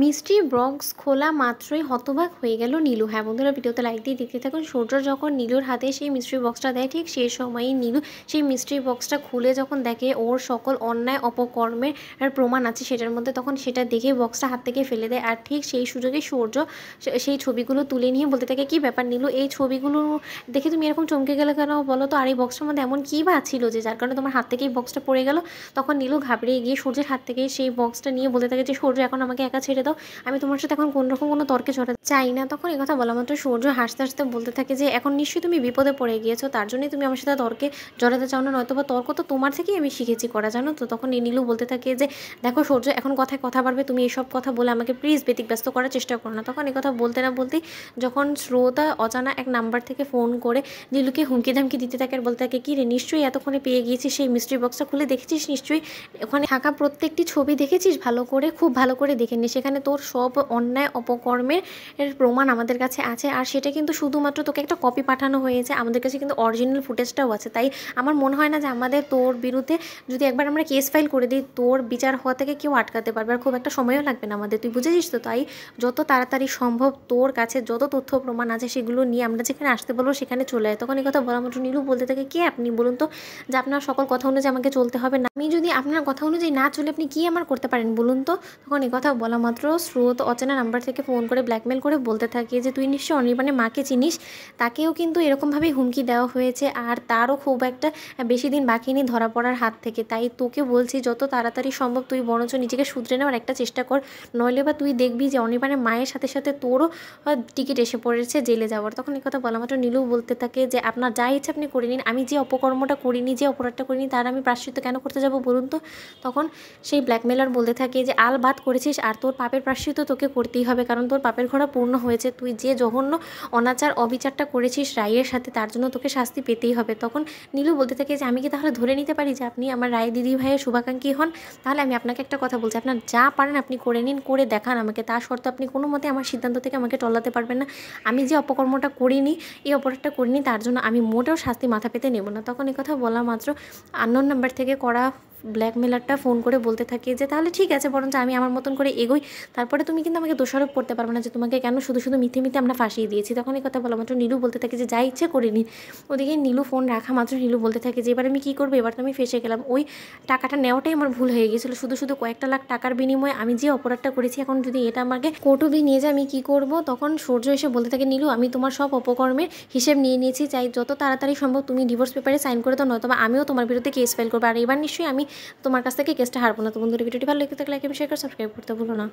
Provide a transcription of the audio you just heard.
মিষ্টি বক্স খোলা মাত্রই হতবাক হয়ে গেল নীলু। হ্যাঁ বন্ধুরা, ভিডিওতে লাইক দিয়ে দেখতে থাকুন। সূর্য যখন নীলুর হাতে সেই মিস্ট্রি বক্সটা দেয়, ঠিক সেই সময়ই নীলু সেই মিস্ট্রি বক্সটা খুলে যখন দেখে ওর সকল অন্যায় অপকর্মের প্রমাণ আছে সেটার মধ্যে, তখন সেটা দেখে বক্সটা হাত থেকে ফেলে দেয়। আর ঠিক সেই সুযোগে সূর্য সেই ছবিগুলো তুলে নিয়ে বলতে থাকে, কী ব্যাপার নীলু, এই ছবিগুলো দেখে তুমি এরকম চমকে গেলে কেন বলো তো? আর এই বক্সটার মধ্যে এমন কী বা ছিল যে যার কারণে তোমার হাত থেকে এই বক্সটা পড়ে গেল? তখন নীলু ঘাবড়িয়ে গিয়ে সূর্যের হাত থেকে সেই বক্সটা নিয়ে বলতে থাকে যে, সূর্য এখন আমাকে একা ছেড়ে দাও, আমি তোমার সাথে এখন কোনোরকম কোনো তর্কে জড়াতে চাই না। তখন এই কথা বলা মাত্র সূর্য হাসতে হাসতে বলতে থাকে যে, এখন নিশ্চয়ই তুমি বিপদে পড়ে গিয়েছো, তার জন্যই তুমি আমার সাথে তর্কে জড়াতে চাও না, নয়তো বা তর্ক তো তোমার থেকেই আমি শিখেছি করা, জানো তো। তখন নীলু বলতে থাকে যে, দেখো সূর্য, এখন কথায় কথা বাড়বে, তুমি এইসব কথা বলে আমাকে প্লিজ ব্যতিব্যস্ত করার চেষ্টা করো না। তখন এই কথা বলতে না বলতেই যখন শ্রোতা অজানা এক নাম্বার থেকে ফোন করে নীলুকে হুমকি ধামকি দিতে থাকে আর বলতে থাকে, কী রে, নিশ্চয়ই এতক্ষণে পেয়ে গিয়েছিস সেই মিস্ট্রি বক্সটা, খুলে দেখেছিস নিশ্চয়ই, ওখানে থাকা প্রত্যেকটি ছবি দেখেছিস ভালো করে, খুব ভালো করে দেখে নি, সেখানে তোর সব অন্যায় অপকর্মের প্রমাণ আমাদের কাছে আছে। আর সেটা কিন্তু শুধুমাত্র তোকে একটা কপি পাঠানো হয়েছে, আমাদের কাছে কিন্তু অরিজিনাল ফুটেজটাও আছে। তাই আমার মনে হয় না যে আমাদের তোর বিরুদ্ধে যদি একবার আমরা কেস ফাইল করে দিই, তোর বিচার হওয়া থেকে কেউ আটকাতে পারবে, আর খুব একটা সময়ও লাগবে না আমাদের, তুই বুঝেছিস তো। তাই যত তাড়াতাড়ি সম্ভব তোর কাছে যত তথ্য প্রমাণ আছে সেগুলো নিয়ে আমরা যেখানে আসতে বলবো সেখানে চলে যায়। তখন এই কথা বলা মাত্র নীলু বলতে থাকে, কে আপনি বলুন তো, যে আপনার সকল কথা অনুযায়ী আমাকে চলতে হবে না? আমি যদি আপনার কথা অনুযায়ী না চলে আপনি কী আমার করতে পারেন বলুন তো? তখন এই কথা বলা মাত্র স্রোত অচেনা নাম্বার থেকে ফোন করে ব্ল্যাকমেল করে বলতে থাকে যে, তুই নিশ্চয়ই অনির্বাণের মাকে চিনিস, তাকেও কিন্তু এরকমভাবেই হুমকি দেওয়া হয়েছে, আর তারও খুব একটা বেশি দিন বাকি নেই ধরা পড়ার হাত থেকে। তাই তোকে বলছি যত তাড়াতাড়ি সম্ভব তুই বরঞ্চ নিজেকে শুধরে নেওয়ার একটা চেষ্টা কর, নইলে বা তুই দেখবি যে অনির্বাণের মায়ের সাথে সাথে তোরও টিকিট এসে পড়েছে জেলে যাওয়ার। তখন এই কথা বলা মাত্র নীলু বলতে থাকে যে, আপনার যা ইচ্ছা আপনি করে নিন, আমি যে অপকর্মটা করিনি, যে অপরাধটা করিনি, তার আমি প্রায়শ্চিত্ত কেন করতে যাব বলুন তো? তখন সেই ব্ল্যাকমেলার বলতে থাকে যে, আলবাত করেছিস, আর তোর পাপের প্রায়শ্চিত্ত তোকে করতেই হবে, কারণ তোর পাপের ঘোড়া পূর্ণ হয়েছে, তুই যে জঘন্য অনাচার অবিচারটা করেছিস রায়ের সাথে, তার জন্য তোকে শাস্তি পেতেই হবে। তখন নীলু বলতে থাকে যে, আমি কি তাহলে ধরে নিতে পারি যে আপনি আমার রায় দিদি ভাইয়ের শুভাকাঙ্ক্ষী হন? তাহলে আমি আপনাকে একটা কথা বলছি, আপনার যা পারেন আপনি করে নিন, করে দেখান আমাকে, তার শর্তে আপনি কোনো মতে আমার সিদ্ধান্ত থেকে আমাকে টলাতে পারবেন না। আমি যে অপকর্মটা করিনি, এই অপরাধটা করিনি, তার জন্য আমি মোটেও শাস্তি মাথা পেতে নেব না। তখন এই কথা বলা মাত্র আননোন নাম্বার থেকে করা ব্ল্যাকমেলারটা ফোন করে বলতে থাকে যে, তাহলে ঠিক আছে, বরঞ্চ আমি আমার মতন করে এগোই, তারপরে তুমি কিন্তু আমাকে দোষারোপ করতে পারবে না যে তোমাকে কেন শুধু শুধু মিথ্যে মিথ্যে আমরা ফাঁসিয়ে দিয়েছি। তখন এই কথা বলা মাত্র নীলু বলতে থাকে যে, যা ইচ্ছে করে নিন। ওদিকে নীলু ফোন রাখা মাত্র নীলু বলতে থাকে যে, এবার আমি কী করবো, এবার তো আমি ফেসে গেলাম, ওই টাকাটা নেওয়াটাই আমার ভুল হয়ে গিয়েছিলো, শুধু শুধু কয়েকটা লাখ টাকার বিনিময়ে আমি যে অপরাধটা করেছি, এখন যদি এটা আমাকে কোর্ট অবধি নিয়ে যায় আমি কী করবো? তখন সূর্য এসে বলতে থাকে, নীলু, আমি তোমার সব অপকর্মের হিসেব নিয়ে নিয়েছি, চাই যত তাড়াতাড়ি সম্ভব তুমি ডিভোর্স পেপারে সাইন করে দাও, নয়তো আমিও তোমার বিরুদ্ধে কেস ফাইল করবো, আর এবার নিশ্চয়ই আমি তোমার কাছ থেকে কেসটা হারবো না। তো বন্ধুরা, ভিডিওটি ভালো লেগে থাকলে লাইক এবং শেয়ার করে সাবস্ক্রাইব করতে ভুলো না।